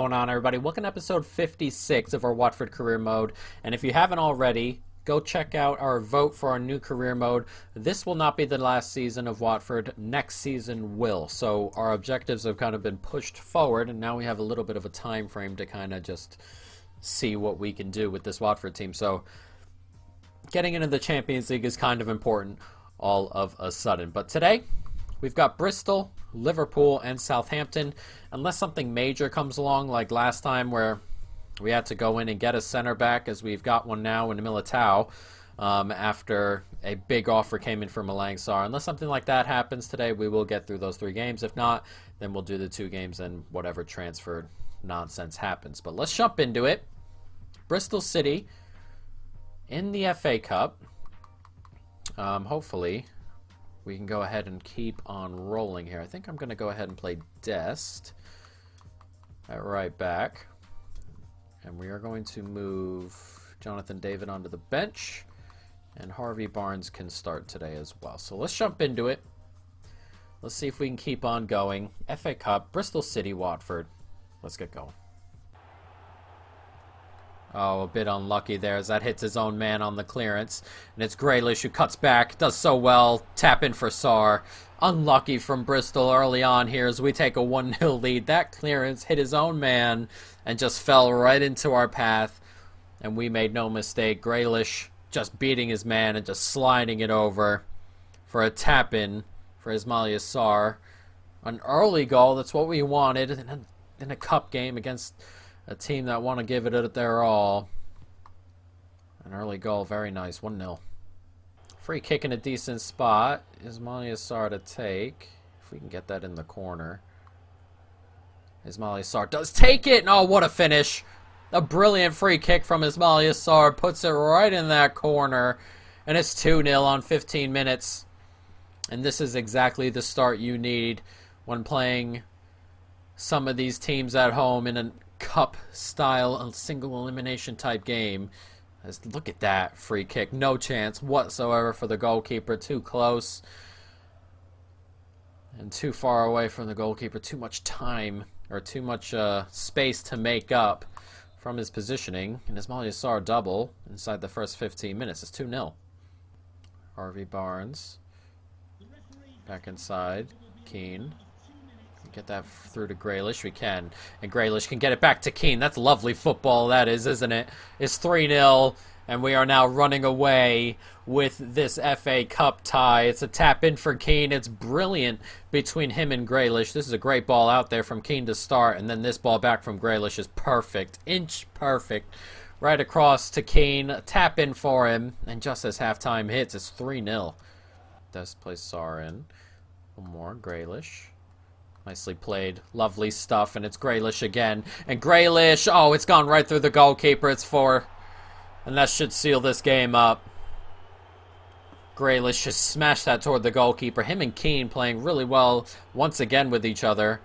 going on, everybody? Welcome to episode 56 of our Watford career mode. And if you haven't already, go check out our vote for our new career mode. This will not be the last season of Watford. Next season will. So our objectives have kind of been pushed forward, and now we have a little bit of a time frame to kind of just see what we can do with this Watford team. So getting into the Champions League is kind of important all of a sudden. But today, we've got Bristol, Liverpool, and Southampton. Unless something major comes along like last time where we had to go in and get a center back, as we've got one now in Militao after a big offer came in for Malang Sarr. Unless something like that happens today, we will get through those 3 games. If not, then we'll do the 2 games and whatever transfer nonsense happens. But let's jump into it. Bristol City in the FA Cup. Hopefully we can go ahead and keep on rolling here. I think I'm going to go ahead and play Dest at right back. And we are going to move Jonathan David onto the bench. And Harvey Barnes can start today as well. So let's jump into it. Let's see if we can keep on going. FA Cup, Bristol City, Watford. Let's get going. Oh, a bit unlucky there as that hits his own man on the clearance. And it's Grealish who cuts back, does so well. Tap in for Sarr. Unlucky from Bristol early on here as we take a 1-0 lead. That clearance hit his own man and just fell right into our path. And we made no mistake. Grealish just beating his man and just sliding it over for a tap in for Ismail Sarr. An early goal, that's what we wanted in a cup game against a team that want to give it their all. An early goal, very nice, 1-0. Free kick in a decent spot. Ismail Sarr to take. If we can get that in the corner. Ismail Sarr does take it! Oh, what a finish! A brilliant free kick from Ismail Sarr. Puts it right in that corner. And it's 2-0 on 15 minutes. And this is exactly the start you need when playing some of these teams at home in a cup style single elimination type game. Look at that free kick. No chance whatsoever for the goalkeeper. Too close and too far away from the goalkeeper. Too much time or too much space to make up from his positioning. And Ismail Sarr double inside the first 15 minutes. It's 2-0. Harvey Barnes back inside. Keane. Get that through to Grealish. We can. And Grealish can get it back to Keane. That's lovely football, that is, isn't it? It's 3-0, and we are now running away with this FA Cup tie. It's a tap in for Keane. It's brilliant between him and Grealish. This is a great ball out there from Keane to start, and then this ball back from Grealish is perfect. Inch perfect. Right across to Keane. Tap in for him, and just as halftime hits, it's 3-0. Does play Sarr in. One more. Grealish. Nicely played. Lovely stuff. And it's Grealish again. And Grealish, oh, it's gone right through the goalkeeper. It's 4. And that should seal this game up. Grealish just smashed that toward the goalkeeper. Him and Keane playing really well once again with each other.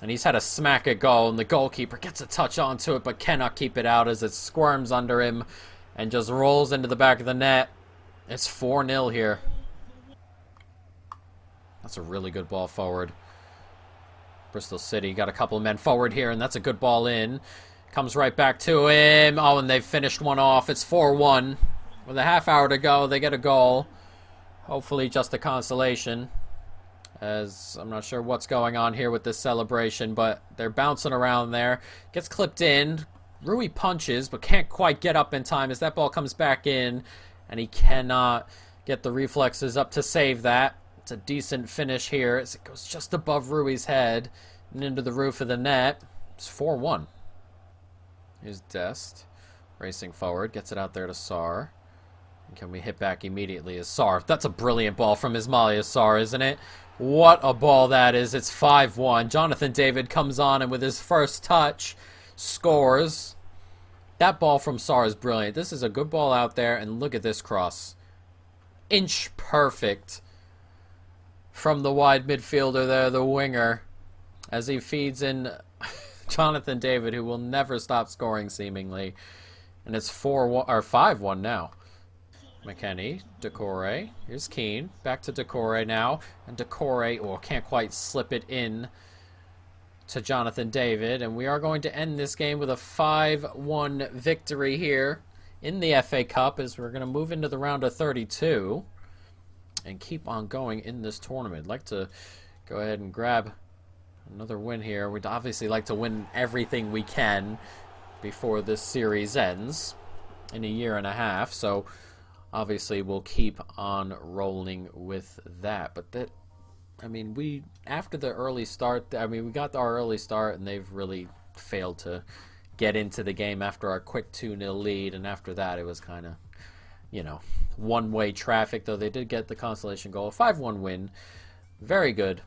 And he's had a smack at goal. And the goalkeeper gets a touch onto it but cannot keep it out as it squirms under him. And just rolls into the back of the net. It's 4-0 here. That's a really good ball forward. Bristol City got a couple of men forward here, and that's a good ball in. Comes right back to him. Oh, and they've finished one off. It's 4-1. With a half hour to go, they get a goal. Hopefully just a consolation, as I'm not sure what's going on here with this celebration, but they're bouncing around there. Gets clipped in. Rui punches, but can't quite get up in time as that ball comes back in, and he cannot get the reflexes up to save that. It's a decent finish here as it goes just above Rui's head and into the roof of the net. It's 4-1. Here's Dest racing forward. Gets it out there to Sarr. And can we hit back immediately as Sarr? That's a brilliant ball from Ismail Sarr, isn't it? What a ball that is. It's 5-1. Jonathan David comes on and with his first touch scores. That ball from Sarr is brilliant. This is a good ball out there, and look at this cross. Inch perfect from the wide midfielder there, the winger, as he feeds in Jonathan David, who will never stop scoring seemingly. And it's 4-1 or 5-1 now. McKennie, Decore. Here's Keane. Back to Decore now. And Decore, oh, can't quite slip it in to Jonathan David. And we are going to end this game with a 5-1 victory here in the FA Cup as we're going to move into the round of 32 and keep on going in this tournament. I'd like to go ahead and grab another win here. We'd obviously like to win everything we can before this series ends in a year and a half. So obviously we'll keep on rolling with that. But that, I mean, we after the early start, I mean, we got our early start and they've really failed to get into the game after our quick 2-0 lead. And after that, it was kind of, you know, one-way traffic, though they did get the consolation goal. A 5-1 win. Very good.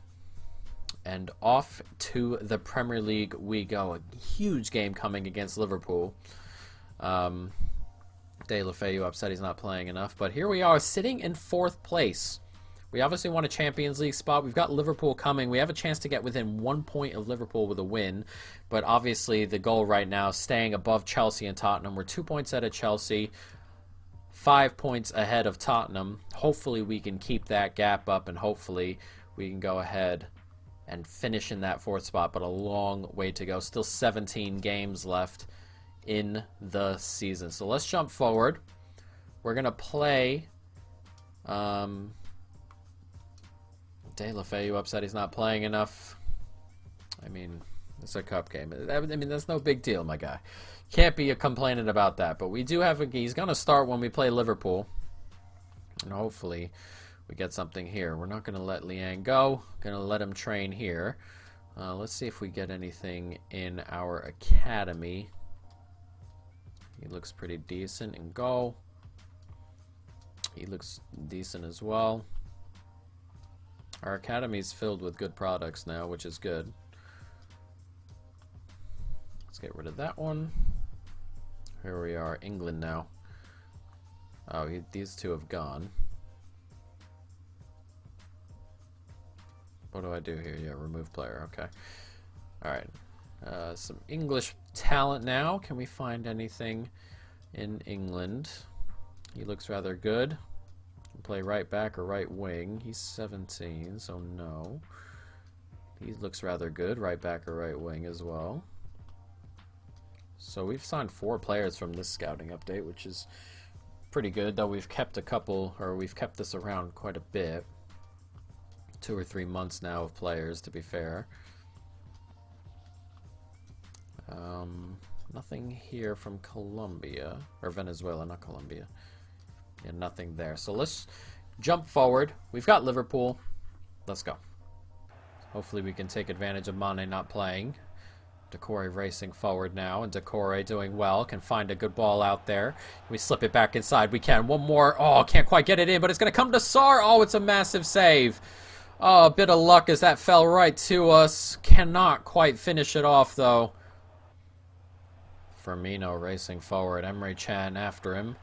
And off to the Premier League we go. A huge game coming against Liverpool. De La Feu upset he's not playing enough. But here we are sitting in 4th place. We obviously want a Champions League spot. We've got Liverpool coming. We have a chance to get within 1 point of Liverpool with a win. But obviously the goal right now is staying above Chelsea and Tottenham. We're 2 points ahead of Chelsea. 5 points ahead of Tottenham. Hopefully we can keep that gap up and hopefully we can go ahead and finish in that 4th spot, but a long way to go. Still 17 games left in the season. So let's jump forward. We're going to play De La Feu upset he's not playing enough. I mean, it's a cup game. I mean, that's no big deal, my guy. Can't be complaining about that. But we do have he's going to start when we play Liverpool. And hopefully we get something here. We're not going to let Liang go. Going to let him train here. Let's see if we get anything in our academy. He looks pretty decent in goal. He looks decent as well. Our academy's filled with good products now, which is good. Let's get rid of that one. Here we are, England now. Oh, these two have gone. What do I do here? Yeah, remove player. Okay. Alright. Some English talent now. Can we find anything in England? He looks rather good. Can play right back or right wing. He's 17, so no. He looks rather good. Right back or right wing as well. So we've signed 4 players from this scouting update, which is pretty good, though we've kept a couple, or we've kept this around quite a bit. 2 or 3 months now of players, to be fair. Nothing here from Colombia, or Venezuela, not Colombia. Yeah, nothing there. So let's jump forward. We've got Liverpool. Let's go. Hopefully we can take advantage of Mane not playing. Decore racing forward now, and Decore doing well. Can find a good ball out there. We slip it back inside. We can. One more. Oh, can't quite get it in, but it's going to come to Sarr. Oh, it's a massive save. Oh, a bit of luck as that fell right to us. Cannot quite finish it off, though. Firmino racing forward. Emre Can after him.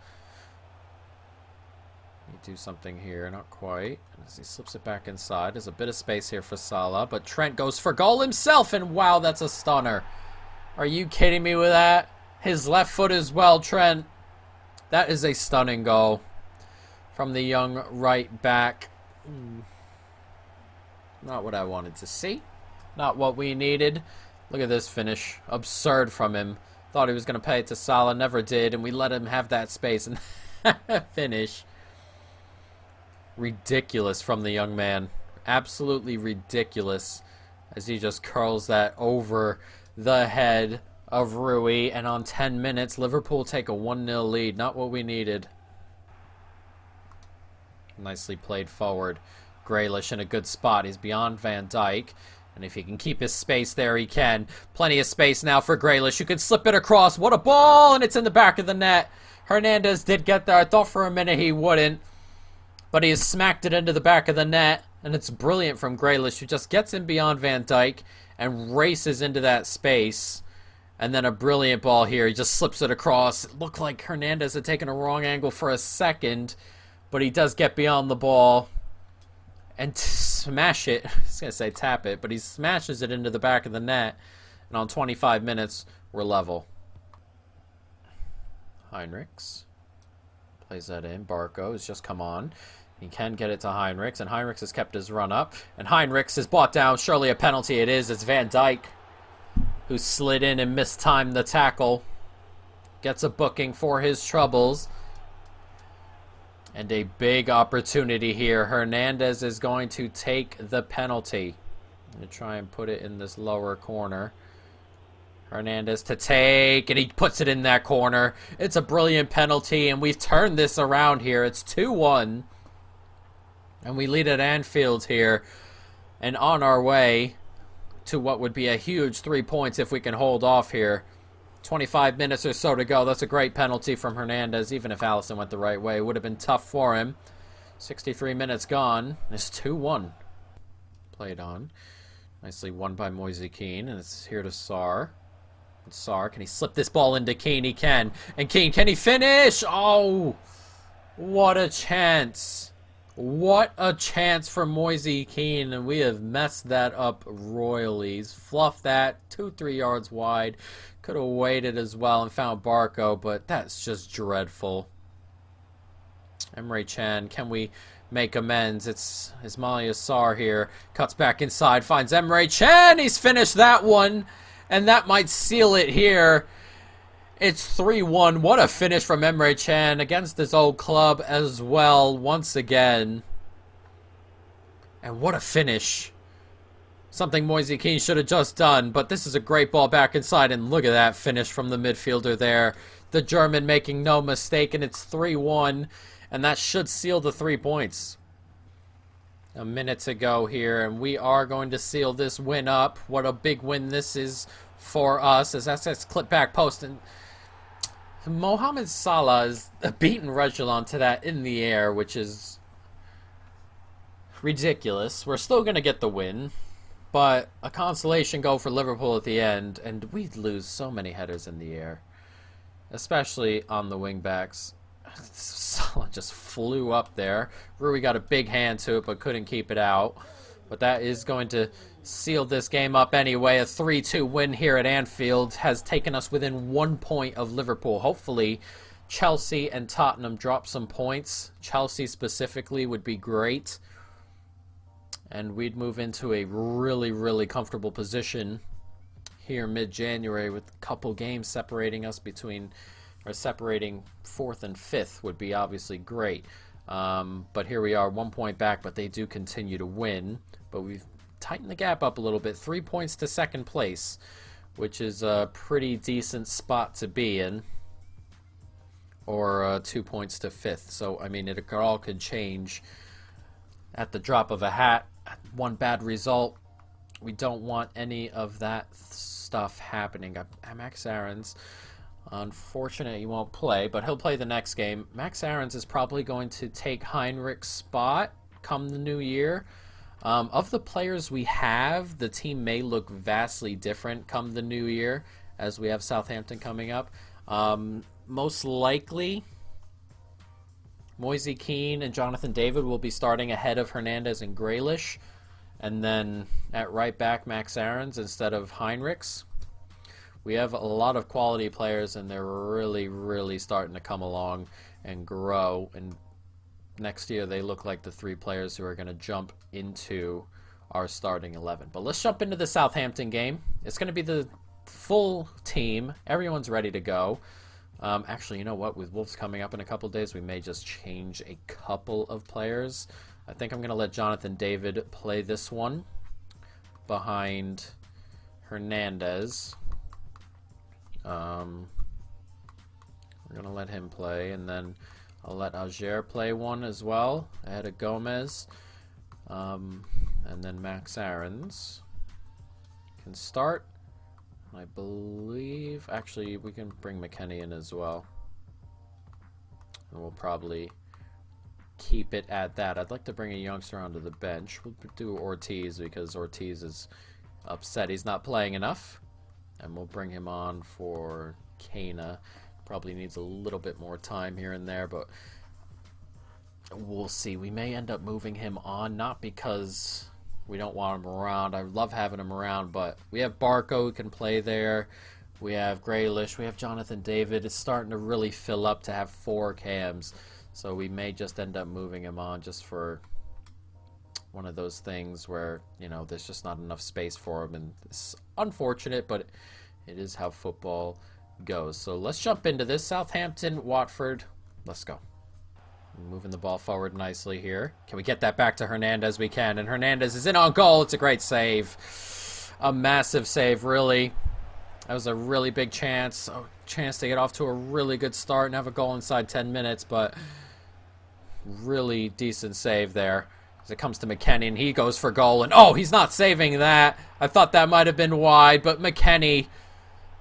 He do something here. Not quite. As he slips it back inside. There's a bit of space here for Salah, but Trent goes for goal himself, and wow, that's a stunner. Are you kidding me with that? His left foot as well, Trent. That is a stunning goal from the young right back. Not what I wanted to see. Not what we needed. Look at this finish. Absurd from him. Thought he was going to pay it to Salah. Never did. And we let him have that space and finish. Ridiculous from the young man. Absolutely ridiculous. As he just curls that over the head of Rui. And on 10 minutes, Liverpool take a 1-0 lead. Not what we needed. Nicely played forward. Grealish in a good spot. He's beyond Van Dijk. And if he can keep his space there, he can. Plenty of space now for Grealish. You can slip it across. What a ball! And it's in the back of the net. Hernandez did get there. I thought for a minute he wouldn't. But he has smacked it into the back of the net. And it's brilliant from Grealish, who just gets in beyond Van Dijk and races into that space. And then a brilliant ball here. He just slips it across. It looked like Hernandez had taken a wrong angle for a second. But he does get beyond the ball. And smash it. I was going to say tap it, but he smashes it into the back of the net. And on 25 minutes, we're level. Heinrichs plays that in. Barco has just come on. He can get it to Heinrichs, and Heinrichs has kept his run up. And Heinrichs is brought down. Surely a penalty it is. It's Van Dijk. who slid in and mistimed the tackle, gets a booking for his troubles. And a big opportunity here. Hernandez is going to take the penalty. I'm going to try and put it in this lower corner. Hernandez to take, and he puts it in that corner. It's a brilliant penalty, and we've turned this around here. It's 2-1. And we lead at Anfield here. And on our way to what would be a huge 3 points if we can hold off here. 25 minutes or so to go. That's a great penalty from Hernandez. Even if Allison went the right way, it would have been tough for him. 63 minutes gone. It's 2-1. Played on. Nicely won by Moise Keane. And it's here to Sarr. And Sarr, can he slip this ball into Keane? He can. And Keane, can he finish? Oh! What a chance. What a chance for Moise Keane, and we have messed that up royally. He's fluffed that 2-3 yards wide. Could have waited as well and found Barco, but that's just dreadful. Emre Can, can we make amends? It's Ismaila Sarr here. Cuts back inside, finds Emre Can. He's finished that one, and that might seal it here. It's 3-1. What a finish from Emre Can against his old club as well, once again. And what a finish. Something Moise Keane should have just done, but this is a great ball back inside, and look at that finish from the midfielder there. The German making no mistake, and it's 3-1, and that should seal the 3 points. A minute to go here, and we are going to seal this win up. What a big win this is for us, as that's clipped back post, and Mohamed Salah is beaten Reguilon to that in the air, which is ridiculous. We're still going to get the win, but a consolation goal for Liverpool at the end, and we lose so many headers in the air, especially on the wing-backs. Salah just flew up there. Rui got a big hand to it, but couldn't keep it out. But that is going to seal this game up anyway. A 3-2 win here at Anfield has taken us within 1 point of Liverpool. Hopefully, Chelsea and Tottenham drop some points. Chelsea specifically would be great. And we'd move into a really, really comfortable position here mid-January with a couple games separating us between, or separating 4th and 5th would be obviously great. But here we are, 1 point back, but they do continue to win. But we've tightened the gap up a little bit. 3 points to second place, which is a pretty decent spot to be in. Or 2 points to 5th. So, I mean, it all could change at the drop of a hat. One bad result. We don't want any of that stuff happening. Max Aarons, unfortunately, he won't play, but he'll play the next game. Max Aarons is probably going to take Heinrich's spot come the new year. Of the players we have, the team may look vastly different come the new year, as we have Southampton coming up. Most likely, Moise Keane and Jonathan David will be starting ahead of Hernandez and Grealish. And then at right back, Max Aarons instead of Heinrichs. We have a lot of quality players, and they're really, really starting to come along and grow. And next year, they look like the 3 players who are going to jump into our starting 11. But let's jump into the Southampton game. It's going to be the full team. Everyone's ready to go. Actually, you know what? With Wolves coming up in a couple days, we may just change a couple of players. I think I'm going to let Jonathan David play this one behind Hernandez. We're going to let him play, and then I'll let Alger play one as well ahead of Gomez. And then Max Aarons can start. I believe, actually, we can bring McKennie in as well. And we'll probably keep it at that. I'd like to bring a youngster onto the bench. We'll do Ortiz because Ortiz is upset he's not playing enough. And we'll bring him on for Kana. Probably needs a little bit more time here and there, but we'll see. We may end up moving him on, not because we don't want him around. I love having him around, but we have Barco who can play there. We have Grealish. We have Jonathan David. It's starting to really fill up to have 4 cams. So we may just end up moving him on just for one of those things where, you know, there's just not enough space for him, and unfortunate, but it is how football goes. So let's jump into this. Southampton, Watford. Let's go. Moving the ball forward nicely here. Can we get that back to Hernandez? We can. And Hernandez is in on goal. It's a great save. A massive save, really. That was a really big chance. A chance to get off to a really good start and have a goal inside 10 minutes. But really decent save there. As it comes to McKennie, and he goes for goal. And oh, he's not saving that. I thought that might have been wide. But McKennie,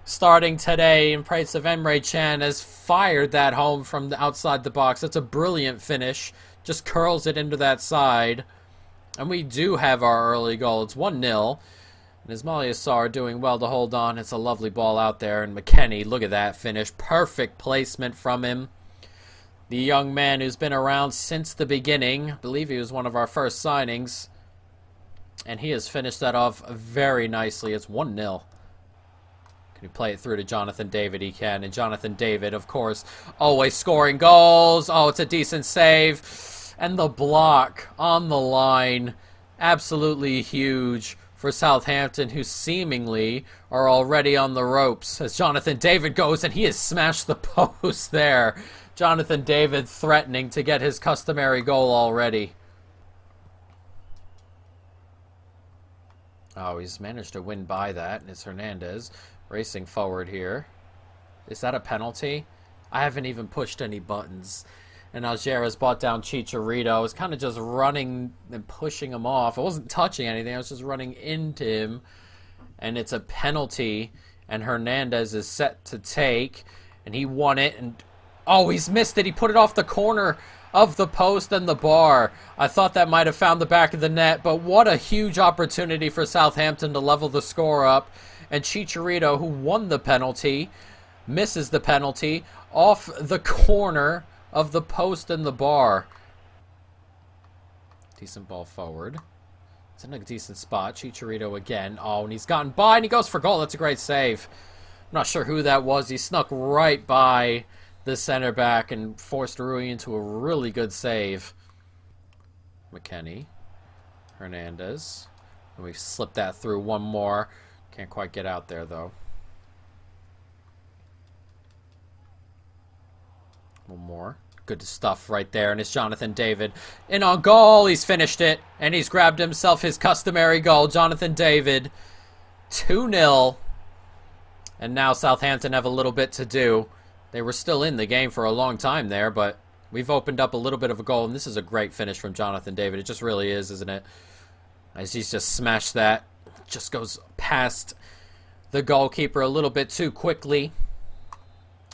starting today in place of Emre Can, has fired that home from the outside the box. That's a brilliant finish. Just curls it into that side. And we do have our early goal. It's 1-0. And Ismaila Sarr doing well to hold on. It's a lovely ball out there. And McKennie, look at that finish. Perfect placement from him. The young man who's been around since the beginning. I believe he was one of our first signings. And he has finished that off very nicely. It's 1-0. Can he play it through to Jonathan David? He can. And Jonathan David, of course, always scoring goals. Oh, it's a decent save. And the block on the line. Absolutely huge for Southampton, who seemingly are already on the ropes. As Jonathan David goes, and he has smashed the post there. Jonathan David threatening to get his customary goal already. Oh, he's managed to win by that. And it's Hernandez racing forward here. Is that a penalty? I haven't even pushed any buttons. And Algera's brought down Chicharito. I was kind of just running and pushing him off. I wasn't touching anything. I was just running into him. And it's a penalty. And Hernandez is set to take. And he won it. And oh, he's missed it. He put it off the corner of the post and the bar. I thought that might have found the back of the net. But what a huge opportunity for Southampton to level the score up. And Chicharito, who won the penalty, misses the penalty off the corner of the post and the bar. Decent ball forward. It's in a decent spot. Chicharito again. Oh, and he's gotten by, and he goes for goal. That's a great save. I'm not sure who that was. He snuck right by the center back and forced Rui into a really good save. McKennie. Hernandez. And we slipped that through one more. Can't quite get out there, though. One more. Good stuff right there. And it's Jonathan David. In on goal. He's finished it. And he's grabbed himself his customary goal. Jonathan David. 2-0. And now Southampton have a little bit to do. They were still in the game for a long time there, but we've opened up a little bit of a goal. And this is a great finish from Jonathan David. It just really is, isn't it? As he's just smashed that. Just goes past the goalkeeper a little bit too quickly.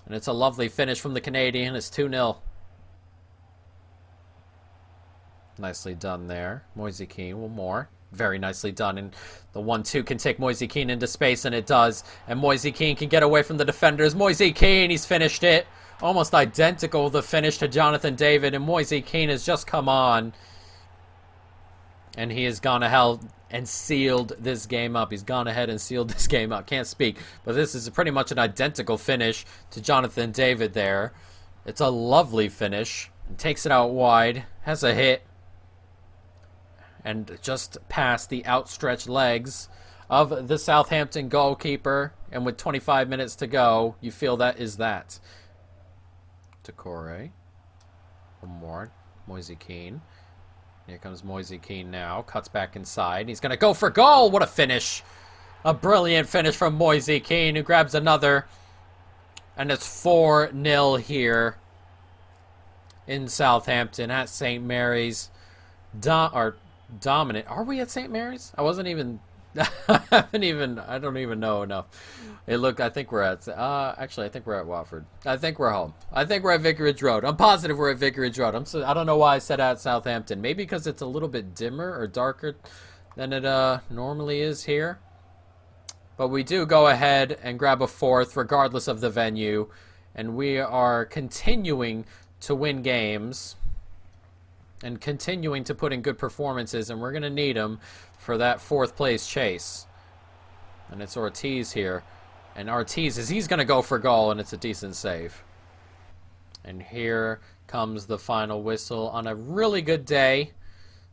And it's a lovely finish from the Canadian. It's 2-0. Nicely done there. Moise Kean, one more. Very nicely done. And the 1-2 can take Moise Kean into space, and it does. And Moise Kean can get away from the defenders. Moise Kean, he's finished it. Almost identical, the finish to Jonathan David. And Moise Kean has just come on. And he has gone ahead and sealed this game up. He's gone ahead and sealed this game up. Can't speak. But this is pretty much an identical finish to Jonathan David there. It's a lovely finish. He takes it out wide. Has a hit. And just past the outstretched legs of the Southampton goalkeeper. And with 25 minutes to go, you feel that is that. Takore. One more. Moise Kean. Here comes Moise Kean now. Cuts back inside. He's going to go for goal. What a finish. A brilliant finish from Moise Kean, who grabs another. And it's 4-0 here in Southampton at St. Mary's. Dominant. Are we at St. Mary's? I wasn't even... I don't even know enough. I think we're at... actually, I think we're at Watford. I think we're home. I think we're at Vicarage Road. I'm positive we're at Vicarage Road. I don't know why I said at Southampton. Maybe because it's a little bit dimmer or darker than it normally is here. But we do go ahead and grab a fourth regardless of the venue. And we are continuing to win games. And continuing to put in good performances. And we're going to need them for that fourth place chase. And it's Ortiz here. And Ortiz he's going to go for goal, and it's a decent save. And here comes the final whistle on a really good day.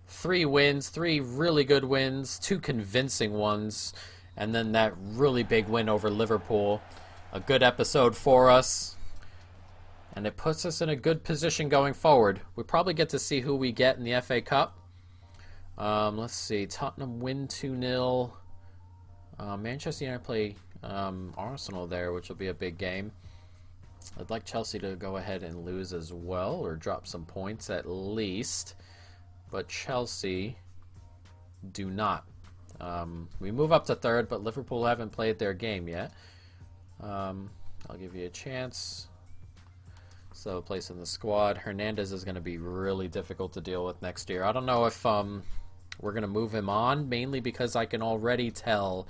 3 wins, 3 really good wins, 2 convincing ones. and then that really big win over Liverpool. A good episode for us, and it puts us in a good position going forward. We probably get to see who we get in the FA Cup. Let's see. Tottenham win 2-0. Manchester United play Arsenal there, which will be a big game. I'd like Chelsea to go ahead and lose as well, or drop some points at least. But Chelsea do not. We move up to third, but Liverpool haven't played their game yet. I'll give you a chance. So, place in the squad. Hernandez is going to be really difficult to deal with next year. I don't know if we're going to move him on, mainly because I can already tell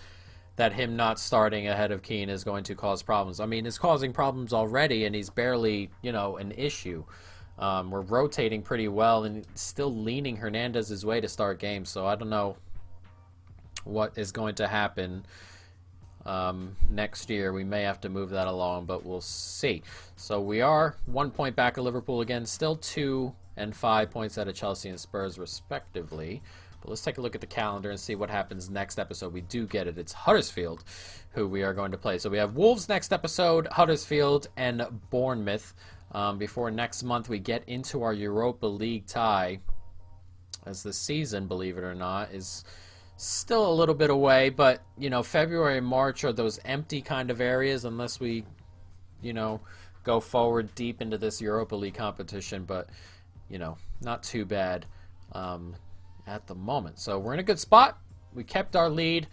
that him not starting ahead of Keane is going to cause problems. I mean, it's causing problems already, and he's barely, an issue. We're rotating pretty well and still leaning Hernandez's way to start games, so I don't know what is going to happen next year. We may have to move that along, but we'll see. So we are 1 point back of Liverpool again, still 2 and 5 points out of Chelsea and Spurs respectively. But let's take a look at the calendar and see what happens next episode. We do get it. It's Huddersfield who we are going to play. So we have Wolves next episode, Huddersfield, and Bournemouth. Before next month we get into our Europa League tie, as the season, believe it or not, is still a little bit away. But, February and March are those empty kind of areas unless we, go forward deep into this Europa League competition. But, not too bad at the moment. So we're in a good spot. We kept our lead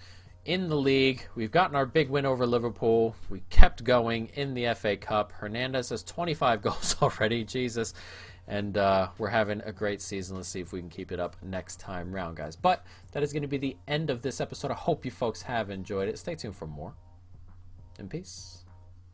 in the league. We've gotten our big win over Liverpool. We kept going in the FA Cup. Hernandez has 25 goals already. Jesus. And we're having a great season. Let's see if we can keep it up next time round, guys. But that is going to be the end of this episode. I hope you folks have enjoyed it. Stay tuned for more. And peace.